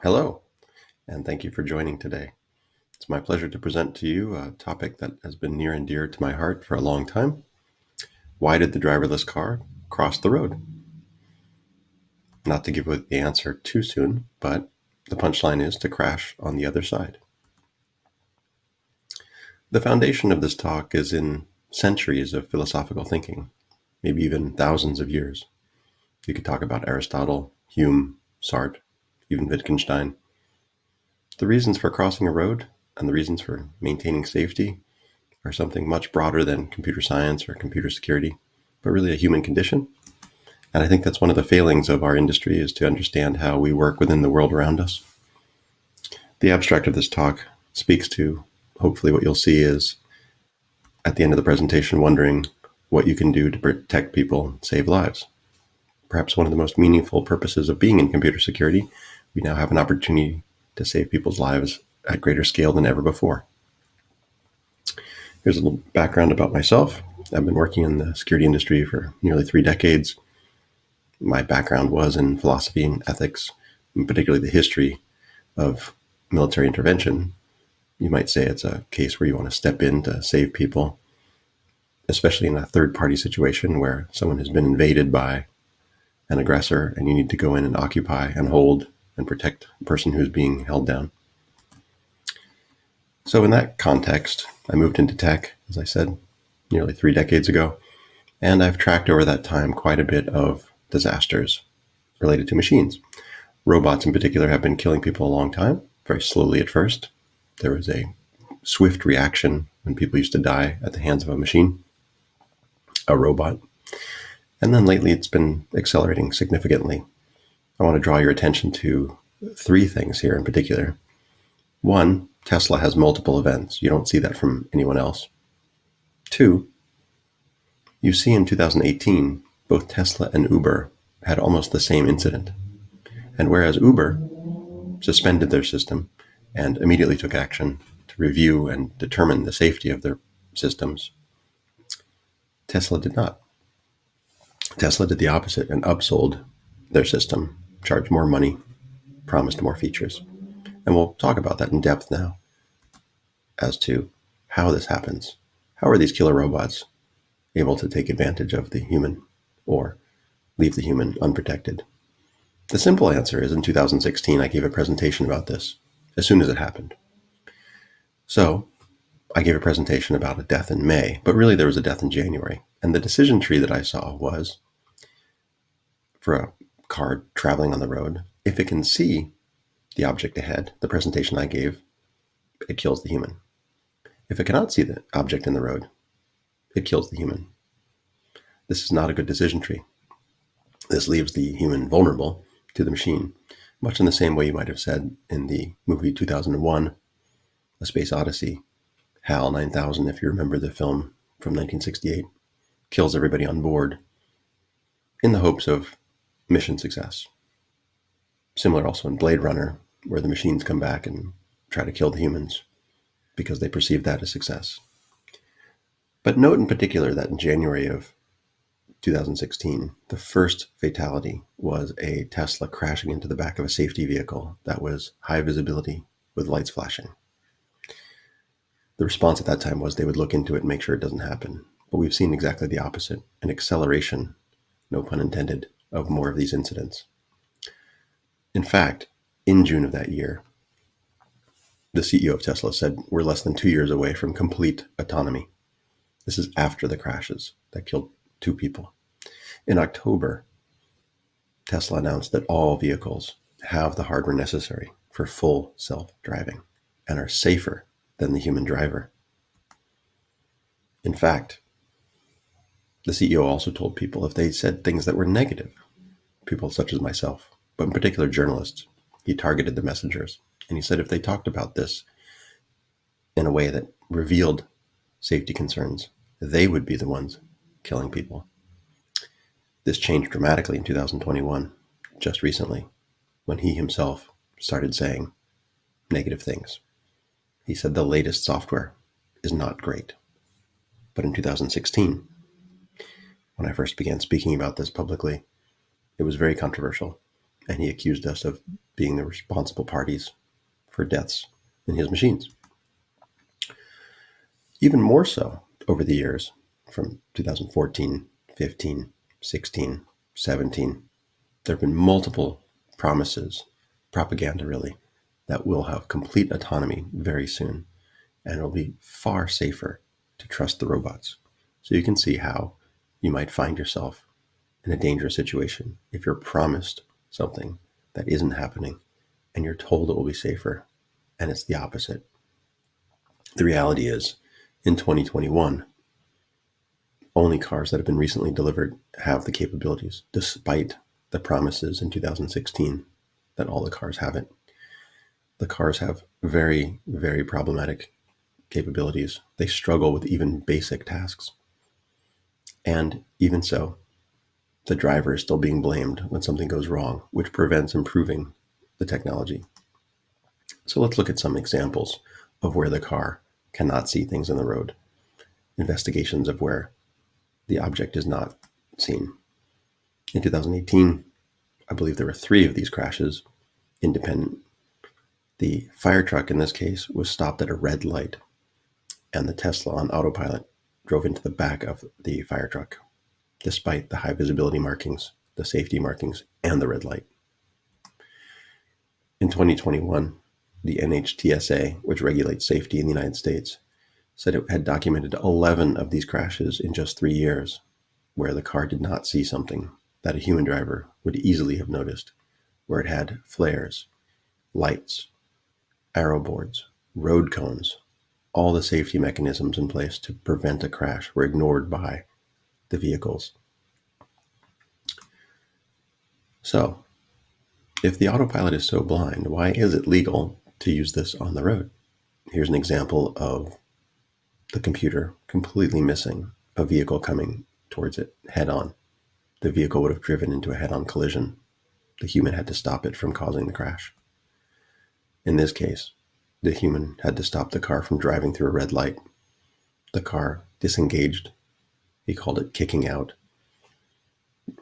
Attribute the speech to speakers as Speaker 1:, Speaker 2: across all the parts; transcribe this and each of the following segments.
Speaker 1: Hello, and thank you for joining today. It's my pleasure to present to you a topic that has been near and dear to my heart for a long time. Why did the driverless car cross the road? Not to give away the answer too soon, but the punchline is to crash on the other side. The foundation of this talk is in centuries of philosophical thinking, maybe even thousands of years. You could talk about Aristotle, Hume, Sartre, even Wittgenstein. The reasons for crossing a road and the reasons for maintaining safety are something much broader than computer science or computer security, but really a human condition. And I think that's one of the failings of our industry, is to understand how we work within the world around us. The abstract of this talk speaks to, hopefully what you'll see is, at the end of the presentation, wondering what you can do to protect people, save lives. Perhaps one of the most meaningful purposes of being in computer security, we now have an opportunity to save people's lives at greater scale than ever before. Here's a little background about myself. I've been working in the security industry for nearly 3 decades. My background was in philosophy and ethics, and particularly the history of military intervention. You might say it's a case where you want to step in to save people, especially in a third-party situation where someone has been invaded by an aggressor and you need to go in and occupy and hold and protect the person who's being held down. So in that context, I moved into tech, as I said, nearly 3 decades ago, and I've tracked over that time quite a bit of disasters related to machines. Robots in particular have been killing people a long time, very slowly at first. There was a swift reaction when people used to die at the hands of a machine, a robot. And then lately it's been accelerating significantly. I want to draw your attention to 3 things here in particular. 1, Tesla has multiple events. You don't see that from anyone else. 2, you see in 2018, both Tesla and Uber had almost the same incident. And whereas Uber suspended their system and immediately took action to review and determine the safety of their systems, Tesla did not. Tesla did the opposite and upsold their system, charged more money, promised more features. And we'll talk about that in depth now as to how this happens. How are these killer robots able to take advantage of the human or leave the human unprotected? The simple answer is in 2016, I gave a presentation about this as soon as it happened. So I gave a presentation about a death in May, but really there was a death in January. And the decision tree that I saw was for a car traveling on the road, if it can see the object ahead, the presentation I gave, it kills the human. If it cannot see the object in the road, it kills the human. This is not a good decision tree. This leaves the human vulnerable to the machine, much in the same way you might have said in the movie 2001, A Space Odyssey. HAL 9000, if you remember the film from 1968, kills everybody on board in the hopes of mission success. Similar also in Blade Runner, where the machines come back and try to kill the humans because they perceive that as success. But note in particular that in January of 2016, the first fatality was a Tesla crashing into the back of a safety vehicle that was high visibility with lights flashing. The response at that time was they would look into it and make sure it doesn't happen. But we've seen exactly the opposite, an acceleration, no pun intended, of more of these incidents. In fact, in June of that year, the CEO of Tesla said we're less than 2 years away from complete autonomy. This is after the crashes that killed 2 people. In October, Tesla announced that all vehicles have the hardware necessary for full self-driving and are safer than the human driver. In fact, the CEO also told people if they said things that were negative, people such as myself, but in particular journalists, he targeted the messengers. And he said if they talked about this in a way that revealed safety concerns, they would be the ones killing people. This changed dramatically in 2021, just recently, when he himself started saying negative things. He said the latest software is not great. But in 2016, when I first began speaking about this publicly, it was very controversial. and he accused us of being the responsible parties for deaths in his machines. Even more so over the years, from 2014, 15, 16, 17, there have been multiple promises, propaganda really, that we'll have complete autonomy very soon, and it'll be far safer to trust the robots. So you can see how you might find yourself in a dangerous situation if you're promised something that isn't happening and you're told it will be safer and it's the opposite. The reality is, in 2021, only cars that have been recently delivered have the capabilities, despite the promises in 2016 that all the cars have it. The cars have very, very problematic capabilities. They struggle with even basic tasks. And even so, the driver is still being blamed when something goes wrong, which prevents improving the technology. So let's look at some examples of where the car cannot see things on the road. Investigations of where the object is not seen. In 2018, I believe there were 3 of these crashes, independent. The fire truck in this case was stopped at a red light, and the Tesla on autopilot drove into the back of the fire truck, despite the high visibility markings, the safety markings, and the red light. In 2021, the NHTSA, which regulates safety in the United States, said it had documented 11 of these crashes in just 3 years, where the car did not see something that a human driver would easily have noticed, where it had flares, lights, arrow boards, road cones. All the safety mechanisms in place to prevent a crash were ignored by the vehicles. So, if the autopilot is so blind, why is it legal to use this on the road? Here's an example of the computer completely missing a vehicle coming towards it head on. The vehicle would have driven into a head-on collision. The human had to stop it from causing the crash. In this case, the human had to stop the car from driving through a red light. The car disengaged. He called it kicking out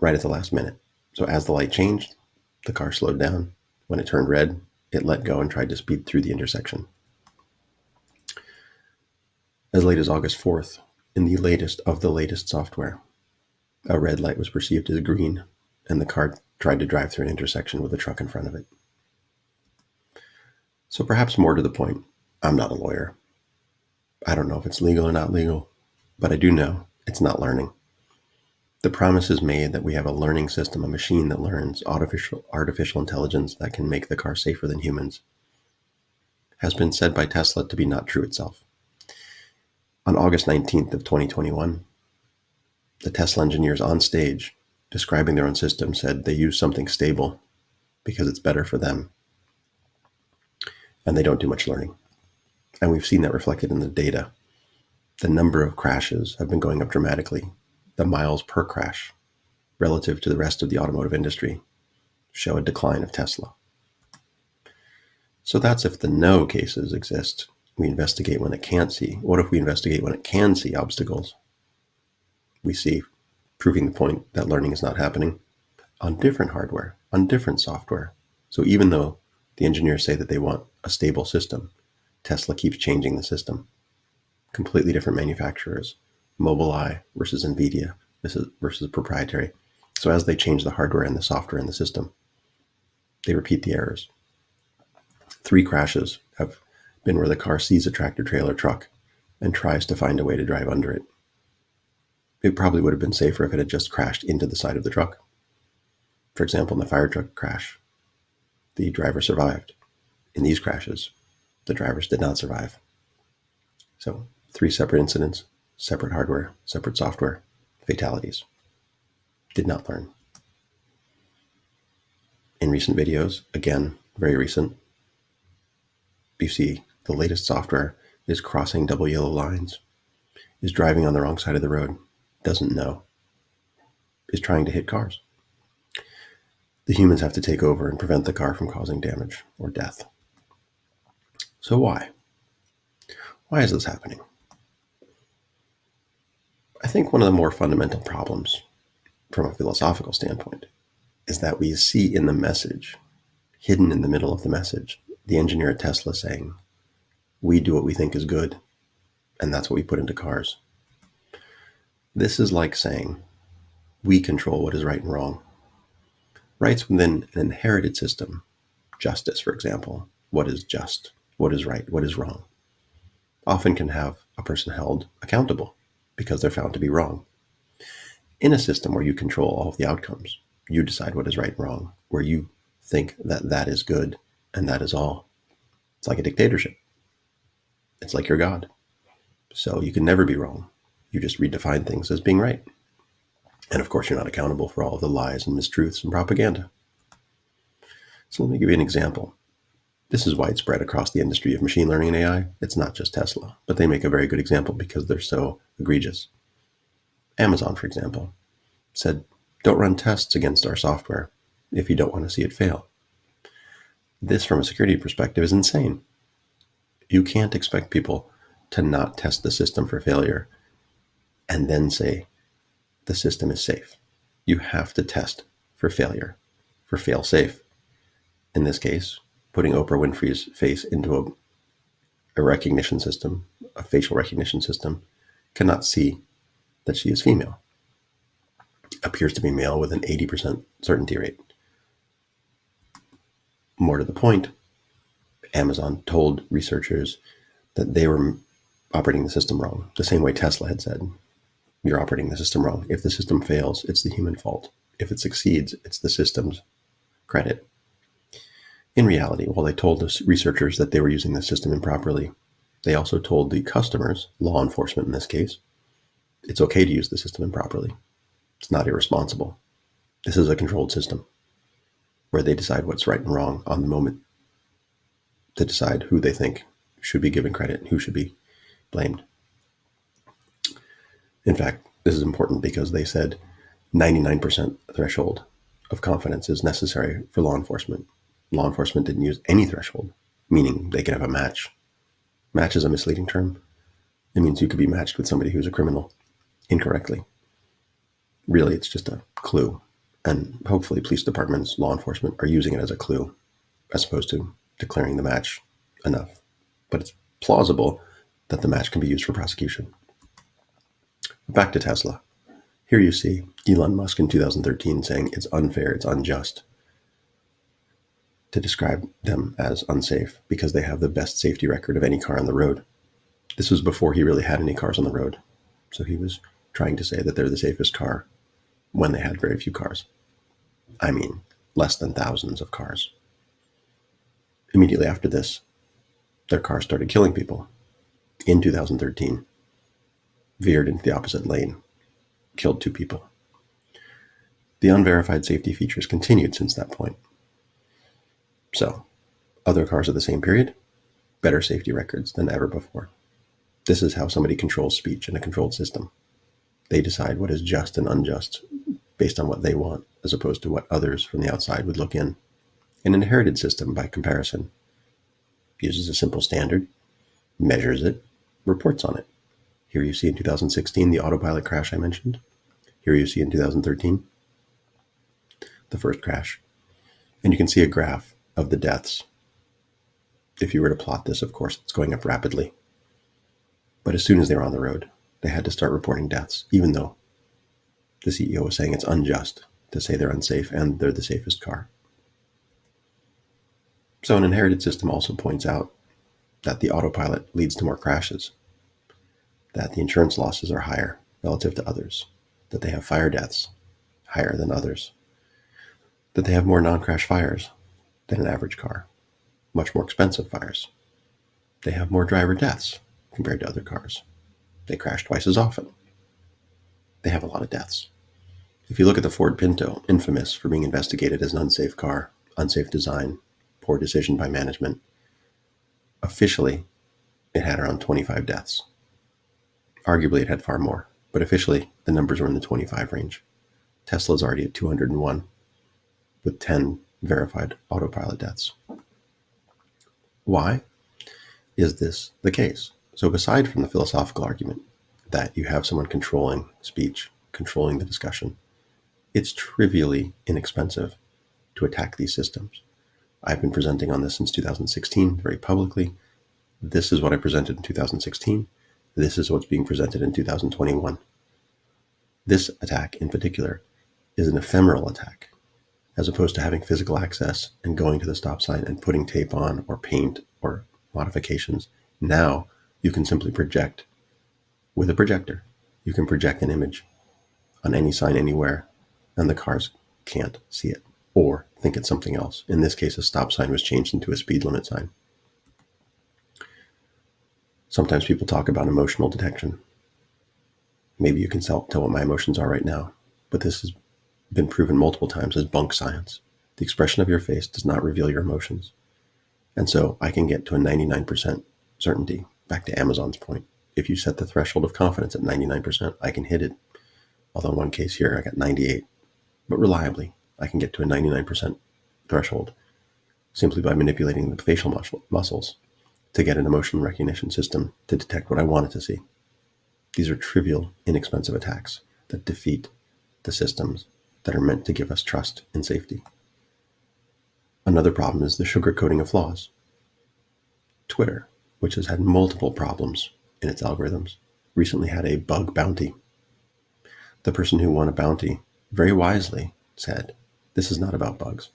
Speaker 1: right at the last minute. So as the light changed, the car slowed down. When it turned red, it let go and tried to speed through the intersection. As late as August 4th, in the latest of the latest software, a red light was perceived as green, and the car tried to drive through an intersection with a truck in front of it. So perhaps more to the point, I'm not a lawyer. I don't know if it's legal or not legal, but I do know it's not learning. The promise is made that we have a learning system, a machine that learns, artificial intelligence that can make the car safer than humans, has been said by Tesla to be not true itself. On August 19th of 2021, the Tesla engineers on stage describing their own system said they use something stable because it's better for them. And they don't do much learning. And we've seen that reflected in the data. The number of crashes have been going up dramatically. The miles per crash relative to the rest of the automotive industry show a decline of Tesla. So that's if the no cases exist. We investigate when it can't see. What if we investigate when it can see obstacles? We see, proving the point that learning is not happening on different hardware, on different software. So even though the engineers say that they want a stable system, Tesla keeps changing the system. Completely different manufacturers, Mobileye versus NVIDIA versus proprietary. So as they change the hardware and the software in the system, they repeat the errors. 3 crashes have been where the car sees a tractor trailer truck and tries to find a way to drive under it. It probably would have been safer if it had just crashed into the side of the truck. For example, in the fire truck crash, the driver survived. In these crashes, the drivers did not survive. So 3 separate incidents, separate hardware, separate software, fatalities. Did not learn. In recent videos, again, very recent, you see the latest software is crossing double yellow lines, is driving on the wrong side of the road, doesn't know, is trying to hit cars. The humans have to take over and prevent the car from causing damage or death. So why? Why is this happening? I think one of the more fundamental problems from a philosophical standpoint is that we see in the message, hidden in the middle of the message, the engineer at Tesla saying, we do what we think is good, and that's what we put into cars. This is like saying, we control what is right and wrong. Rights within an inherited system, justice, for example, what is just, what is right, what is wrong, often can have a person held accountable because they're found to be wrong. In a system where you control all of the outcomes, you decide what is right and wrong, where you think that that is good and that is all. It's like a dictatorship. It's like you're God. So you can never be wrong. You just redefine things as being right. And of course, you're not accountable for all of the lies and mistruths and propaganda. So let me give you an example. This is widespread across the industry of machine learning and AI. It's not just Tesla, but they make a very good example because they're so egregious. Amazon, for example, said, don't run tests against our software if you don't want to see it fail. This, from a security perspective, is insane. You can't expect people to not test the system for failure and then say the system is safe. You have to test for failure, for fail-safe. In this case, putting Oprah Winfrey's face into a recognition system, a facial recognition system, cannot see that she is female. Appears to be male with an 80% certainty rate. More to the point, Amazon told researchers that they were operating the system wrong, the same way Tesla had said, you're operating the system wrong. If the system fails, it's the human fault. If it succeeds, it's the system's credit. In reality, while they told the researchers that they were using the system improperly, they also told the customers, law enforcement in this case, it's okay to use the system improperly. It's not irresponsible. This is a controlled system where they decide what's right and wrong on the moment to decide who they think should be given credit and who should be blamed. In fact, this is important because they said 99% threshold of confidence is necessary for law enforcement. Law enforcement didn't use any threshold, meaning they could have a match. Match is a misleading term. It means you could be matched with somebody who's a criminal incorrectly. Really, it's just a clue. And hopefully police departments, law enforcement are using it as a clue as opposed to declaring the match enough. But it's plausible that the match can be used for prosecution. Back to Tesla. Here you see Elon Musk in 2013 saying it's unfair, it's unjust to describe them as unsafe because they have the best safety record of any car on the road. This was before he really had any cars on the road. So he was trying to say that they're the safest car when they had very few cars. I mean, less than thousands of cars. Immediately after this, their car started killing people. In 2013, veered into the opposite lane, killed 2 people. The unverified safety features continued since that point. So, other cars of the same period, better safety records than ever before. This is how somebody controls speech in a controlled system. They decide what is just and unjust based on what they want, as opposed to what others from the outside would look in. An inherited system, by comparison, uses a simple standard, measures it, reports on it. Here you see in 2016 the autopilot crash I mentioned. Here you see in 2013 the first crash. And you can see a graph of the deaths. If you were to plot this, of course, it's going up rapidly. But as soon as they were on the road, they had to start reporting deaths, even though the CEO was saying it's unjust to say they're unsafe and they're the safest car. So an inherited system also points out that the autopilot leads to more crashes, that the insurance losses are higher relative to others, that they have fire deaths higher than others, that they have more non-crash fires than an average car, much more expensive fires. They have more driver deaths compared to other cars. They crash twice as often. They have a lot of deaths. If you look at the Ford Pinto, infamous for being investigated as an unsafe car, unsafe design, poor decision by management, officially it had around 25 deaths. Arguably it had far more, but officially the numbers were in the 25 range. Tesla's already at 201 with 10 verified autopilot deaths. Why is this the case? So aside from the philosophical argument that you have someone controlling speech, controlling the discussion, It's trivially inexpensive to attack these systems. I've been presenting on this since 2016 very publicly. This is what I presented in 2016. This is what's being presented in 2021. This attack in particular is an ephemeral attack, as opposed to having physical access and going to the stop sign and putting tape on or paint or modifications. Now you can simply project with a projector. You can project an image on any sign anywhere, and the cars can't see it or think it's something else. In this case, a stop sign was changed into a speed limit sign. Sometimes people talk about emotional detection. Maybe you can tell what my emotions are right now, but this has been proven multiple times as bunk science. The expression of your face does not reveal your emotions. And so I can get to a 99% certainty, back to Amazon's point. If you set the threshold of confidence at 99%, I can hit it. Although in one case here, I got 98. But reliably, I can get to a 99% threshold simply by manipulating the facial muscles to get an emotion recognition system to detect what I wanted to see. These are trivial, inexpensive attacks that defeat the systems that are meant to give us trust and safety. Another problem is the sugarcoating of flaws. Twitter, which has had multiple problems in its algorithms, recently had a bug bounty. The person who won a bounty very wisely said, "This is not about bugs.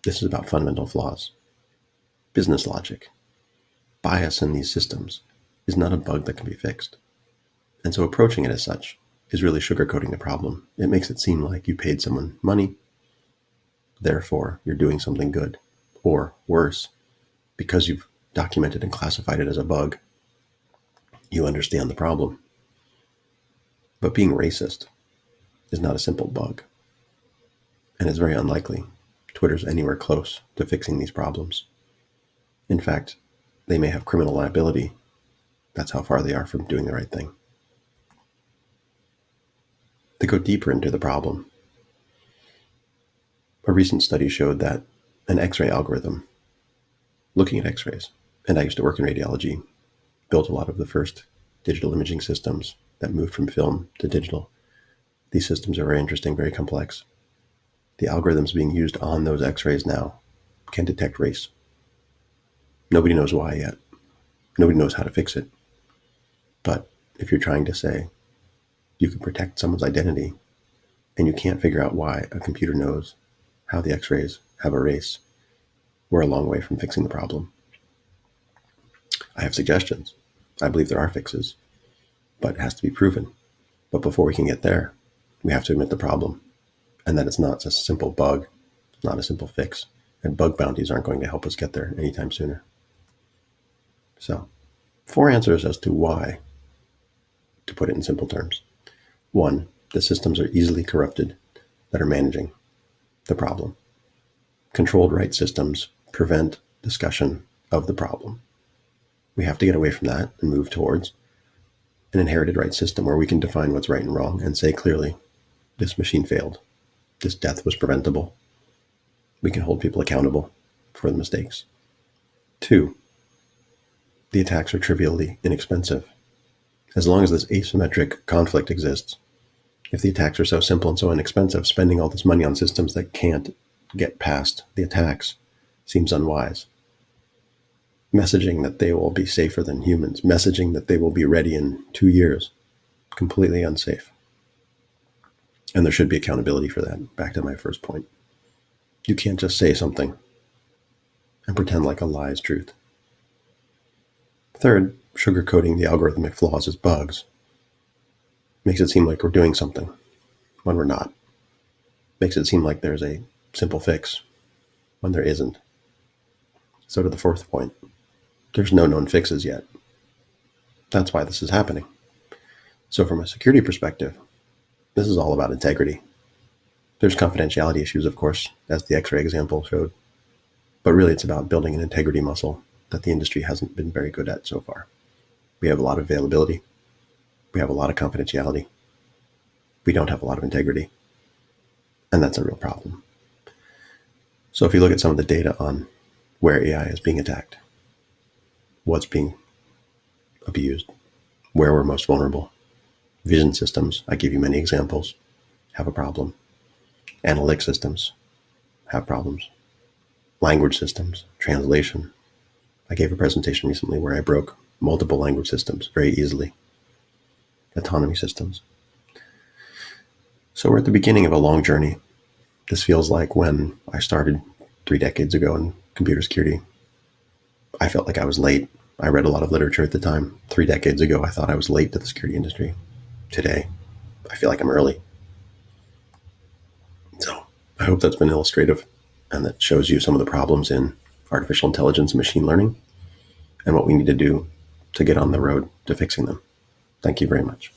Speaker 1: This is about fundamental flaws. Business logic. Bias in these systems is not a bug that can be fixed." And so approaching it as such is really sugarcoating the problem. It makes it seem like you paid someone money, therefore you're doing something good. Or worse, because you've documented and classified it as a bug, you understand the problem. But being racist is not a simple bug. And it's very unlikely Twitter's anywhere close to fixing these problems. In fact, they may have criminal liability. That's how far they are from doing the right thing. To go deeper into the problem, a recent study showed that an X-ray algorithm, looking at X-rays, and I used to work in radiology, built a lot of the first digital imaging systems that moved from film to digital. These systems are very interesting, very complex. The algorithms being used on those X-rays now can detect race. Nobody knows why yet. Nobody knows how to fix it. But if you're trying to say you can protect someone's identity and you can't figure out why a computer knows how the X-rays have a race, we're a long way from fixing the problem. I have suggestions. I believe there are fixes, but it has to be proven. But before we can get there, we have to admit the problem and that it's not just a simple bug, it's not a simple fix, and bug bounties aren't going to help us get there anytime sooner. So, 4 answers as to why, to put it in simple terms. 1, the systems are easily corrupted that are managing the problem. Controlled right systems prevent discussion of the problem. We have to get away from that and move towards an inherited right system where we can define what's right and wrong and say clearly, this machine failed. This death was preventable. We can hold people accountable for the mistakes. 2, the attacks are trivially inexpensive. As long as this asymmetric conflict exists, if the attacks are so simple and so inexpensive, spending all this money on systems that can't get past the attacks seems unwise. Messaging that they will be safer than humans, messaging that they will be ready in 2 years, completely unsafe. And there should be accountability for that. Back to my first point. You can't just say something and pretend like a lie is truth. 3rd, sugarcoating the algorithmic flaws as bugs makes it seem like we're doing something when we're not. Makes it seem like there's a simple fix when there isn't. So to the 4th point, there's no known fixes yet. That's why this is happening. So from a security perspective, this is all about integrity. There's confidentiality issues, of course, as the X-ray example showed. But really it's about building an integrity muscle that the industry hasn't been very good at so far. We have a lot of availability. We have a lot of confidentiality. We don't have a lot of integrity. And that's a real problem. So if you look at some of the data on where AI is being attacked, what's being abused, where we're most vulnerable, vision systems, I give you many examples, have a problem. Analytic systems have problems. Language systems, translation. I gave a presentation recently where I broke multiple language systems very easily. Autonomy systems. So we're at the beginning of a long journey. This feels like when I started 3 decades ago in computer security. I felt like I was late. I read a lot of literature at the time. 3 decades ago, I thought I was late to the security industry. Today, I feel like I'm early. So I hope that's been illustrative and that shows you some of the problems in artificial intelligence and machine learning and what we need to do to get on the road to fixing them. Thank you very much.